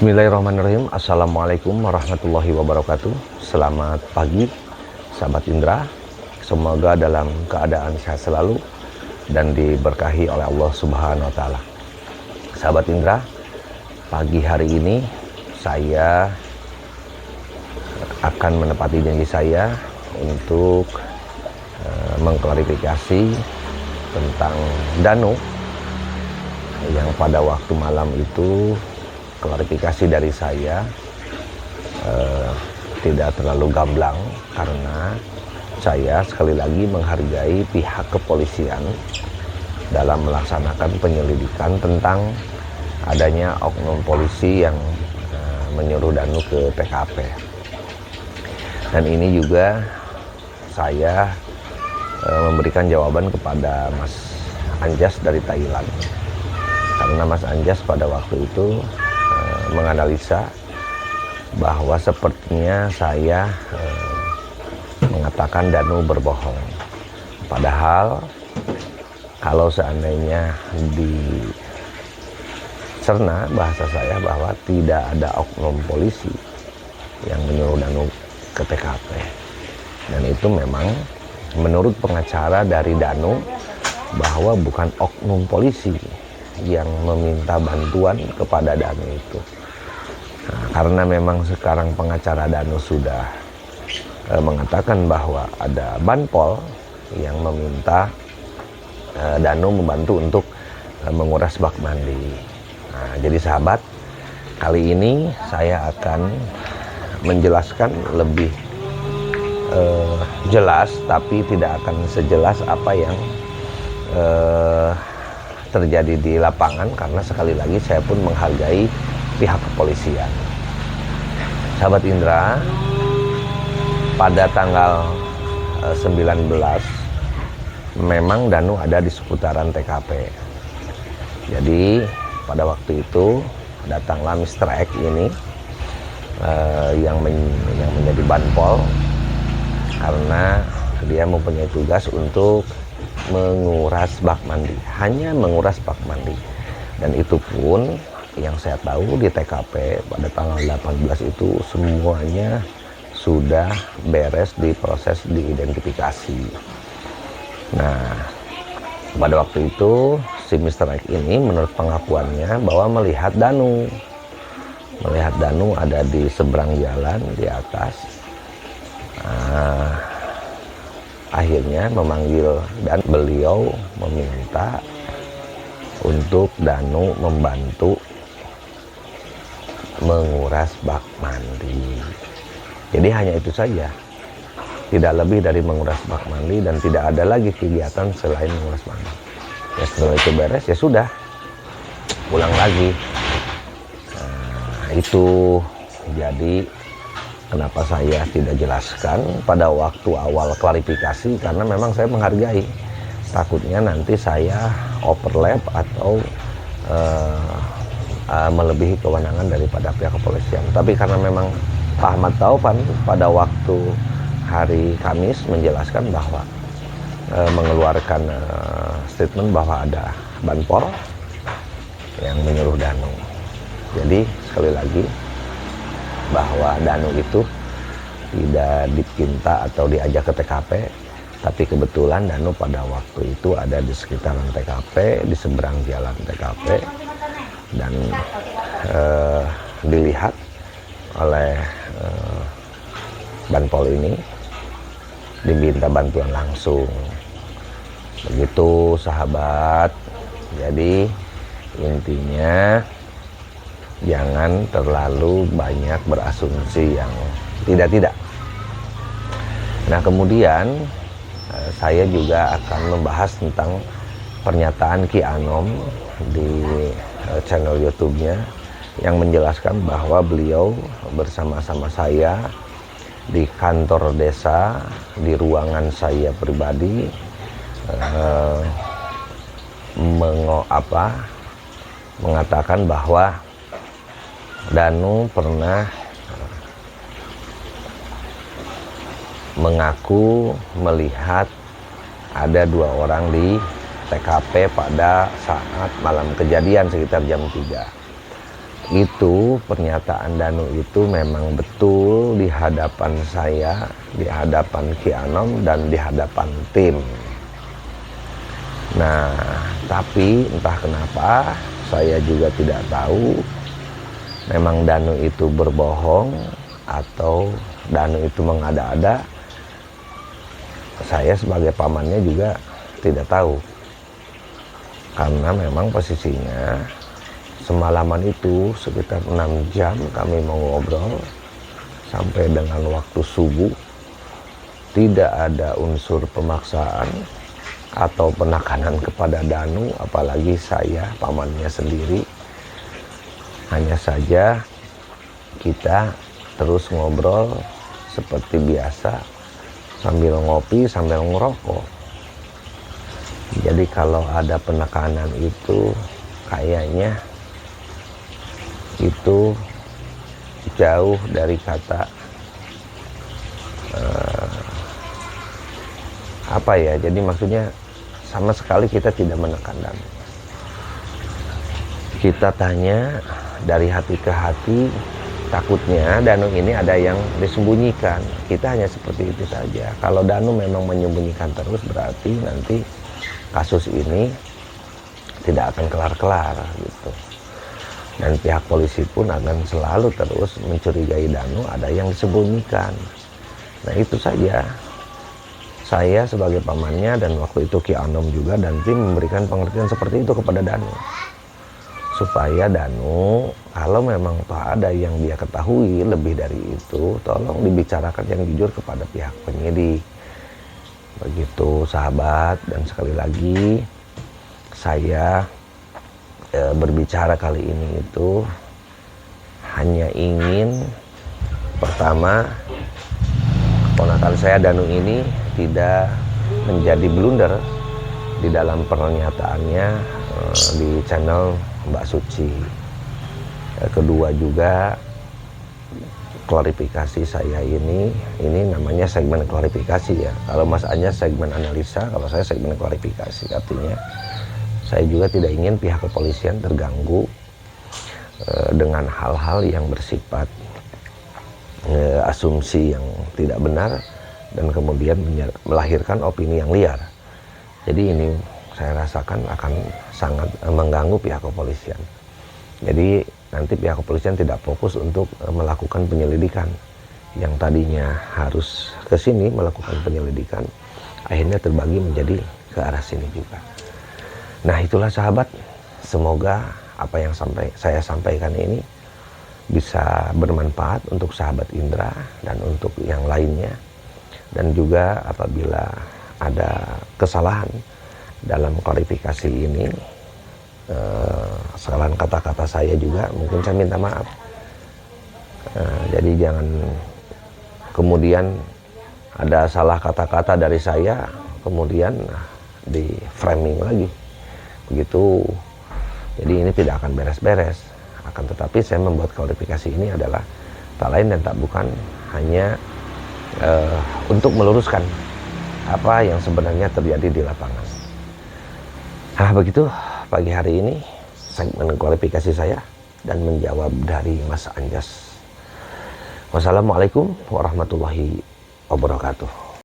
Bismillahirrahmanirrahim. Assalamualaikum warahmatullahi wabarakatuh. Selamat pagi sahabat Indra. Semoga dalam keadaan sehat selalu dan diberkahi oleh Allah Subhanahu wa taala. Sahabat Indra, pagi hari ini saya akan menepati janji saya untuk mengklarifikasi tentang Danu yang pada waktu malam itu klarifikasi dari saya tidak terlalu gamblang karena saya sekali lagi menghargai pihak kepolisian dalam melaksanakan penyelidikan tentang adanya oknum polisi yang menyuruh Danu ke TKP. Dan ini juga saya memberikan jawaban kepada Mas Anjas dari Thailand, karena Mas Anjas pada waktu itu menganalisa bahwa sepertinya saya mengatakan Danu berbohong. Padahal kalau seandainya dicerna bahasa saya bahwa tidak ada oknum polisi yang menyuruh Danu ke TKP. Dan itu memang menurut pengacara dari Danu bahwa bukan oknum polisi yang meminta bantuan kepada Danu itu. Nah, karena memang sekarang pengacara Danu sudah mengatakan bahwa ada Banpol yang meminta Danu membantu untuk menguras bak mandi. Nah, jadi sahabat, kali ini saya akan menjelaskan lebih jelas, tapi tidak akan sejelas apa yang terjadi di lapangan, karena sekali lagi saya pun menghargai pihak kepolisian. Sahabat Indra, pada tanggal 19 memang Danu ada di seputaran TKP. Jadi pada waktu itu datanglah Mr. X ini yang menjadi Banpol, karena dia mempunyai tugas untuk menguras bak mandi, hanya menguras bak mandi. Dan itu pun yang saya tahu di TKP pada tanggal 18 itu semuanya sudah beres, diproses, diidentifikasi. Nah, pada waktu itu si Mr. X ini menurut pengakuannya bahwa melihat Danu ada di seberang jalan di atas. Akhirnya memanggil dan beliau meminta untuk Danu membantu menguras bak mandi. Jadi hanya itu saja, tidak lebih dari menguras bak mandi, dan tidak ada lagi kegiatan selain menguras mandi. Ya setelah itu beres, ya sudah pulang lagi. Nah, itu jadi kenapa saya tidak jelaskan pada waktu awal klarifikasi, karena memang saya menghargai. Takutnya nanti saya overlap atau melebihi kewenangan daripada pihak kepolisian. Tapi karena memang Pak Ahmad Taufan pada waktu hari Kamis menjelaskan bahwa mengeluarkan statement bahwa ada Banpol yang menyuruh Danu. Jadi sekali lagi bahwa Danu itu tidak dipinta atau diajak ke TKP, tapi kebetulan Danu pada waktu itu ada di sekitaran TKP, di seberang jalan TKP, dan dilihat oleh Banpol ini, diminta bantuan langsung. Begitu sahabat. Jadi intinya jangan terlalu banyak berasumsi yang tidak-tidak. Nah, kemudian saya juga akan membahas tentang pernyataan Ki Anom di channel YouTube-nya yang menjelaskan bahwa beliau bersama-sama saya di kantor desa, di ruangan saya pribadi, mengatakan bahwa Danu pernah mengaku melihat ada 2 orang di TKP pada saat malam kejadian sekitar jam 3. itu pernyataan Danu itu memang betul di hadapan saya, di hadapan Ki Anom dan di hadapan tim. Nah, tapi entah kenapa saya juga tidak tahu memang Danu itu berbohong atau Danu itu mengada-ada. Saya sebagai pamannya juga tidak tahu, karena memang posisinya semalaman itu sekitar 6 jam kami mengobrol sampai dengan waktu subuh. Tidak ada unsur pemaksaan atau penekanan kepada Danu, apalagi saya pamannya sendiri. Hanya saja kita terus ngobrol seperti biasa sambil ngopi, sambil ngerokok. Jadi kalau ada penekanan itu kayaknya itu jauh dari kata apa ya, jadi maksudnya sama sekali kita tidak menekan Danu. Kita tanya dari hati ke hati, takutnya Danu ini ada yang disembunyikan. Kita hanya seperti itu saja. Kalau Danu memang menyembunyikan terus, berarti nanti kasus ini tidak akan kelar-kelar gitu. Dan pihak polisi pun akan selalu terus mencurigai Danu ada yang disembunyikan. Nah itu saja. Saya sebagai pamannya dan waktu itu Ki Anom juga dan tim memberikan pengertian seperti itu kepada Danu. Supaya Danu kalau memang ada yang dia ketahui lebih dari itu, tolong dibicarakan yang jujur kepada pihak penyidik. Begitu sahabat, dan sekali lagi saya berbicara kali ini itu hanya ingin pertama keponakan saya Danu ini tidak menjadi blunder di dalam pernyataannya di channel Mbak Suci. Kedua juga klarifikasi saya ini namanya segmen klarifikasi ya. Kalau Mas Anya segmen analisa, kalau saya segmen klarifikasi. Artinya saya juga tidak ingin pihak kepolisian terganggu dengan hal-hal yang bersifat asumsi yang tidak benar dan kemudian melahirkan opini yang liar. Jadi ini saya rasakan akan sangat mengganggu pihak kepolisian. Jadi nanti pihak kepolisian tidak fokus untuk melakukan penyelidikan. Yang tadinya harus ke sini melakukan penyelidikan, akhirnya terbagi menjadi ke arah sini juga. Nah itulah sahabat, semoga apa yang saya sampaikan ini bisa bermanfaat untuk sahabat Indra dan untuk yang lainnya. Dan juga apabila ada kesalahan dalam klarifikasi ini, kesalahan kata-kata saya juga mungkin saya minta maaf. Jadi jangan kemudian ada salah kata-kata dari saya kemudian di framing lagi begitu. Jadi ini tidak akan beres-beres. Akan tetapi saya membuat klarifikasi ini adalah tak lain dan tak bukan hanya untuk meluruskan apa yang sebenarnya terjadi di lapangan. Nah begitu pagi hari ini segmen klarifikasi saya dan menjawab dari Mas Anjas. Wassalamualaikum warahmatullahi wabarakatuh.